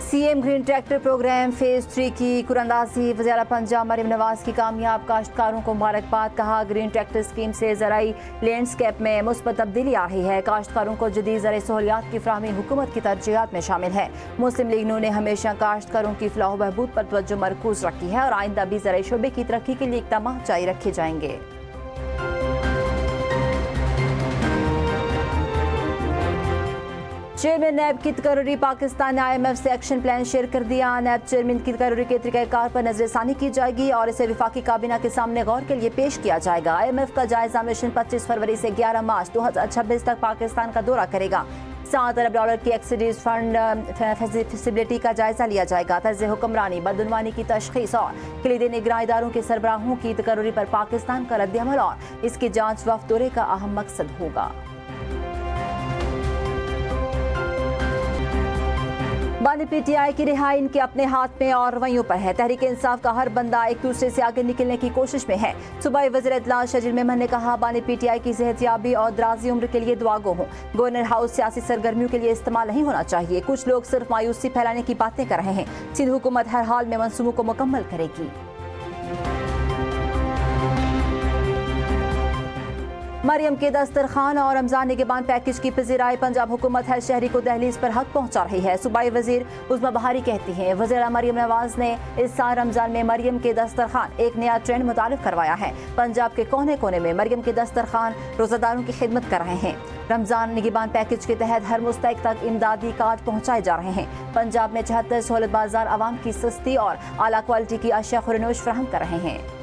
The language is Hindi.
CM green tractor program phase 3 की कुरअंदाजी। वज़ीर पंजाब मरियम नवाज की कामयाब काश्तकारों को मुबारकबाद। कहा, ग्रीन ट्रैक्टर स्कीम से ज़राई लैंडस्केप में मुस्बत तब्दीली आ रही है। काश्तकारों को जदीद ज़राई सहूलियात की फराहमी हुकूमत की तरजीहात में शामिल है। मुस्लिम लीग नून ने हमेशा काश्तकारों की फलाह बहबूद पर तवज्जो मरकूज रखी है और आइंदा भी ज़राई शोबे की तरक्की के लिए इक़दाम जारी रखे जाएंगे। चेयरमैन नैब की तकर्री। पाकिस्तान ने IMF से एक्शन प्लान शेयर कर दिया। नैब चेयरमैन की तकर्री के तरीक़ाकार पर नजरसानी की जाएगी और इसे विफाकी काबीना के सामने गौर के लिए पेश किया जाएगा। IMF का जायजा मिशन 25 फरवरी से 11 मार्च 2026 तक पाकिस्तान का दौरा करेगा। $7 अरब की एक्सीडीज फंड फैसिलिटी का जायजा लिया जाएगा। तर्ज हुक्मरानी, बदउनवानी की तशखीस और कलीदी निगरां इदारों के सरबराहों की तकर्री पर पाकिस्तान का रद्दअमल और इसकी जाँच वफ़द दौरे का अहम मकसद होगा। बानी PTI की रिहाई इनके अपने हाथ में और रवैयों पर है। तहरीक इंसाफ का हर बंदा एक दूसरे से आगे निकलने की कोशिश में है। सूबाई वज़ीर इत्तला शजील मेमन ने कहा, बानी PTI की सेहतयाबी और दराजी उम्र के लिए दुआगो हों। गवर्नर हाउस सियासी सरगर्मियों के लिए इस्तेमाल नहीं होना चाहिए। कुछ लोग सिर्फ मायूसी फैलाने की बातें कर रहे हैं। सिंध हुकूमत हर हाल में मंसूबों को मुकम्मल करेगी। मरियम के दस्तरखान और रमजान निगहबान पैकेज की पजीराई। पंजाब हुकूमत हर शहरी को दहलीज पर हक पहुंचा रही है। सूबाई वजीर उज़्मा बहारी कहती हैं, वज़ीर मरियम नवाज ने इस साल रमजान में मरियम के दस्तरखान एक नया ट्रेंड मुतारिफ करवाया है। पंजाब के कोने कोने में मरियम के दस्तरखान रोज़ादारों की खिदमत कर रहे हैं। रमजान निगहबान पैकेज के तहत हर मुस्तहिक तक इमदादी कार्ड पहुंचाए जा रहे हैं। पंजाब में 76 सहूलत बाजार आवाम की सस्ती और आला क्वालिटी की अशिया खुरनोश फराहम कर रहे हैं।